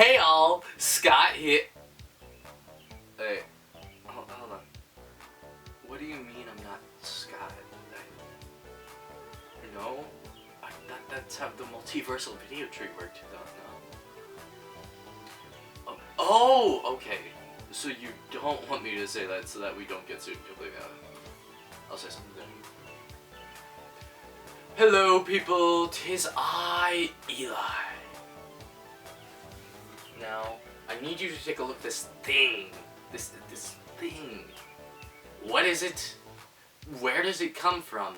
Hey all, Scott here. Hey, hold on. What do you mean I'm not Scott? No? That's how the multiversal video tree worked, though, no? Oh, okay. So you don't want me to say that so that we don't get sued completely. I'll say something then. Hello people, 'tis I, Eli. Now, I need you to take a look at this thing. This thing. What is it? Where does it come from?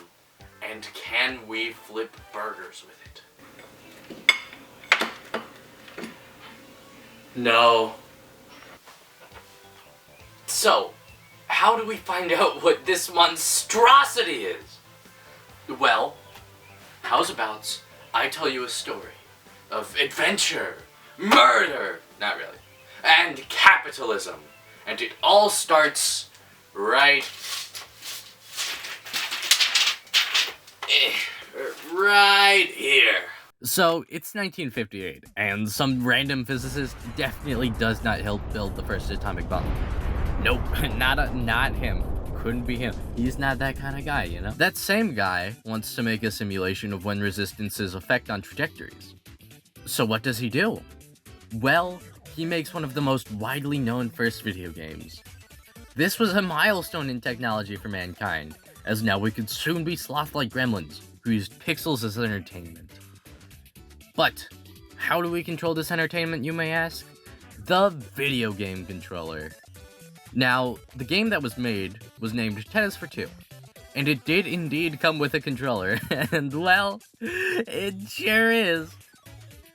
And can we flip burgers with it? No. So, how do we find out what this monstrosity is? Well, how's about I tell you a story of adventure, murder, not really, and capitalism. And it all starts right here. So, it's 1958, and some random physicist definitely does not help build the first atomic bomb. Nope, not him. Couldn't be him. He's not that kind of guy, you know? That same guy wants to make a simulation of when resistance's effect on trajectories. So what does he do? Well, he makes one of the most widely known first video games. This was a milestone in technology for mankind, as now we could soon be sloth-like gremlins who used pixels as entertainment. But, how do we control this entertainment, you may ask? The video game controller. Now, the game that was made was named Tennis for Two, and it did indeed come with a controller, and well, it sure is.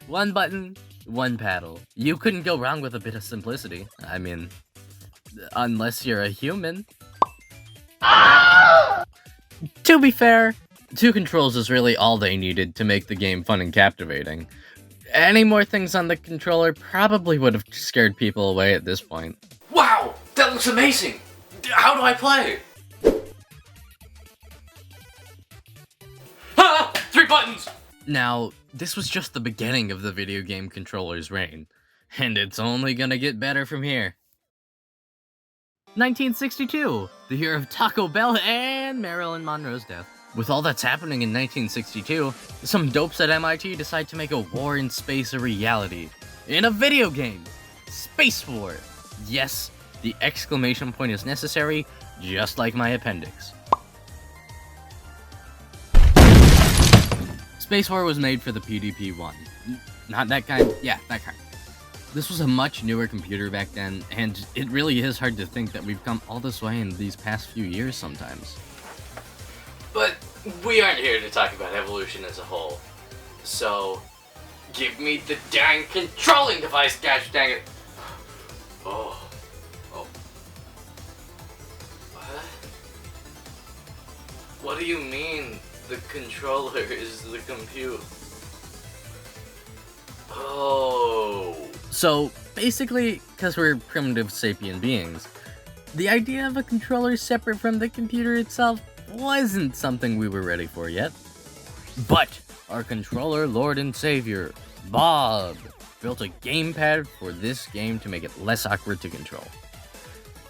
One button, one paddle. You couldn't go wrong with a bit of simplicity. I mean, unless you're a human. To be fair, two controls is really all they needed to make the game fun and captivating. Any more things on the controller probably would have scared people away at this point. Wow, that looks amazing! How do I play? Ah! 3 buttons! Now, this was just the beginning of the video game controller's reign, and it's only gonna get better from here. 1962, the year of Taco Bell and Marilyn Monroe's death. With all that's happening in 1962, some dopes at MIT decide to make a war in space a reality. In a video game! Space War! Yes, the exclamation point is necessary, just like my appendix. Space War was made for the PDP-1. Not that kind, yeah, that kind. This was a much newer computer back then, and it really is hard to think that we've come all this way in these past few years sometimes. But we aren't here to talk about evolution as a whole. So, give me the dang controlling device, gosh dang it. Oh. What do you mean the controller is the compute? Oh. So, basically, because we're primitive sapient beings, the idea of a controller separate from the computer itself wasn't something we were ready for yet. But our controller lord and savior, Bob, built a gamepad for this game to make it less awkward to control.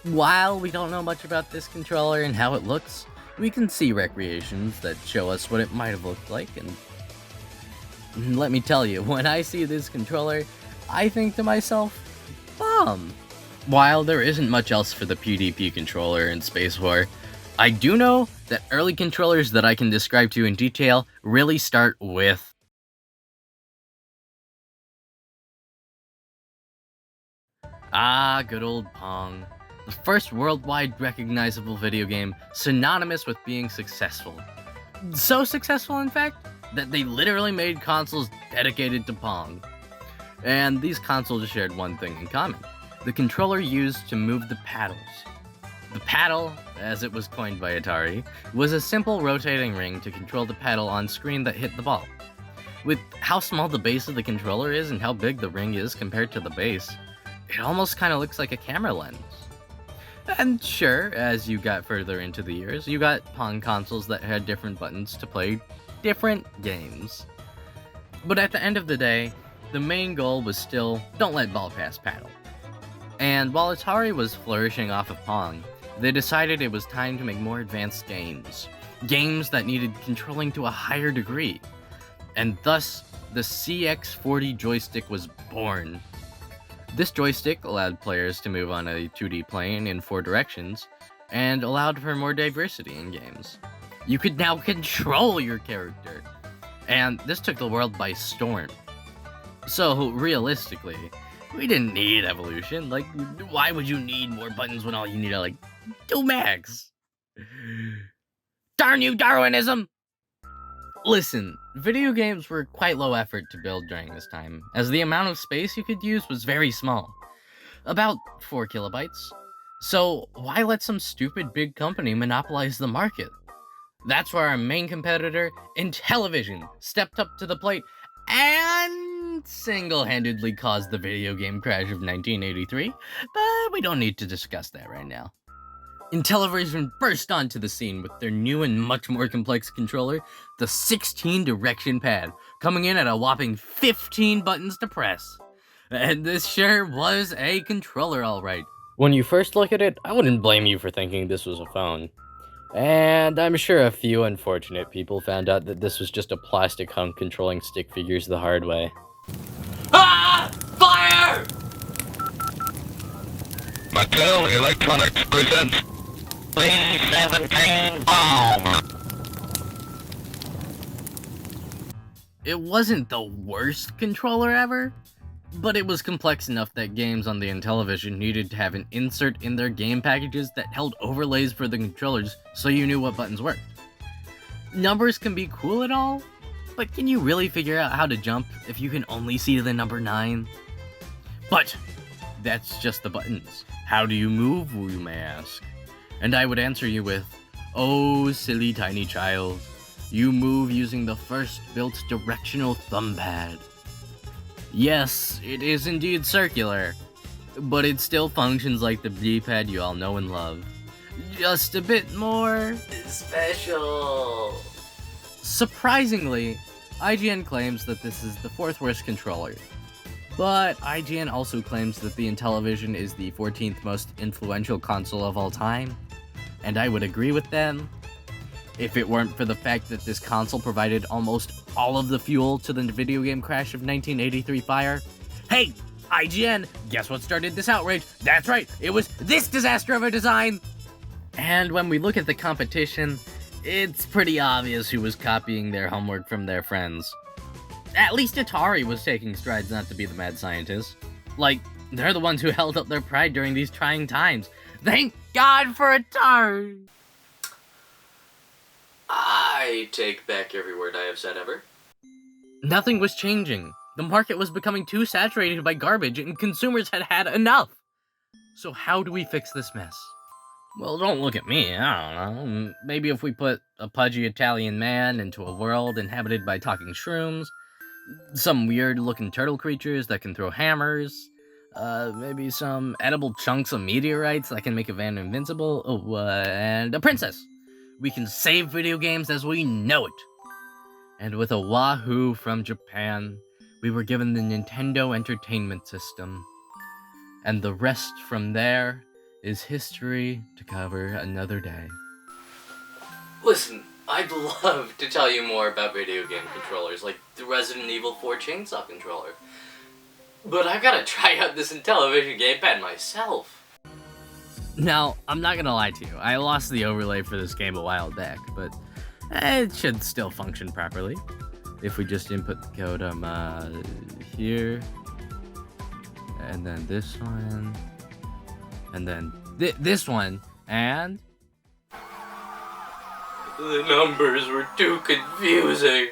While we don't know much about this controller and how it looks, we can see recreations that show us what it might have looked like, and let me tell you, when I see this controller, I think to myself, bomb. While there isn't much else for the PDP controller in Space War, I do know that early controllers that I can describe to you in detail really start with good old Pong. The first worldwide recognizable video game synonymous with being successful. So successful, in fact, that they literally made consoles dedicated to Pong. And these consoles shared one thing in common: the controller used to move the paddles. The paddle, as it was coined by Atari, was a simple rotating ring to control the paddle on screen that hit the ball. With how small the base of the controller is and how big the ring is compared to the base, it almost kind of looks like a camera lens. And sure, as you got further into the years, you got Pong consoles that had different buttons to play different games. But at the end of the day, the main goal was still, don't let ball pass paddle. And while Atari was flourishing off of Pong, they decided it was time to make more advanced games. Games that needed controlling to a higher degree. And thus, the CX40 joystick was born. This joystick allowed players to move on a 2D plane in 4 directions, and allowed for more diversity in games. You could now control your character, and this took the world by storm. So, realistically, we didn't need evolution. Like, why would you need more buttons when all you need are, like, 2 max? Darn you, Darwinism! Listen, video games were quite low effort to build during this time, as the amount of space you could use was very small. About 4 kilobytes. So, why let some stupid big company monopolize the market? That's where our main competitor, Intellivision, stepped up to the plate and single-handedly caused the video game crash of 1983, but we don't need to discuss that right now. Intellivision burst onto the scene with their new and much more complex controller, the 16-direction pad, coming in at a whopping 15 buttons to press. And this sure was a controller, alright. When you first look at it, I wouldn't blame you for thinking this was a phone. And I'm sure a few unfortunate people found out that this was just a plastic hunk controlling stick figures the hard way. Ah! Fire! Mattel Electronics presents B-17 Bomb! It wasn't the worst controller ever, but it was complex enough that games on the Intellivision needed to have an insert in their game packages that held overlays for the controllers so you knew what buttons worked. Numbers can be cool and all, but can you really figure out how to jump if you can only see the number 9? But that's just the buttons. How do you move, you may ask? And I would answer you with, oh, silly tiny child, you move using the first built directional thumb pad. Yes, it is indeed circular, but it still functions like the D-pad you all know and love. Just a bit more special. Surprisingly, IGN claims that this is the 4th worst controller. But IGN also claims that the Intellivision is the 14th most influential console of all time, and I would agree with them. If it weren't for the fact that this console provided almost all of the fuel to the video game crash of 1983 fire. Hey, IGN, guess what started this outrage? That's right, it was this disaster of a design! And when we look at the competition, it's pretty obvious who was copying their homework from their friends. At least Atari was taking strides not to be the mad scientist. Like, they're the ones who held up their pride during these trying times. Thank God for Atari! I take back every word I have said ever. Nothing was changing. The market was becoming too saturated by garbage and consumers had had enough. So how do we fix this mess? Well, don't look at me, I don't know. Maybe if we put a pudgy Italian man into a world inhabited by talking shrooms, some weird-looking turtle creatures that can throw hammers, maybe some edible chunks of meteorites that can make a van invincible, and a princess. We can save video games as we know it. And with a wahoo from Japan, we were given the Nintendo Entertainment System. And the rest from there is history to cover another day. Listen, I'd love to tell you more about video game controllers, like the Resident Evil 4 chainsaw controller. But I've gotta try out this Intellivision gamepad myself. Now, I'm not gonna lie to you, I lost the overlay for this game a while back, but it should still function properly. If we just input the code here, and then this one, and then this one, and... The numbers were too confusing.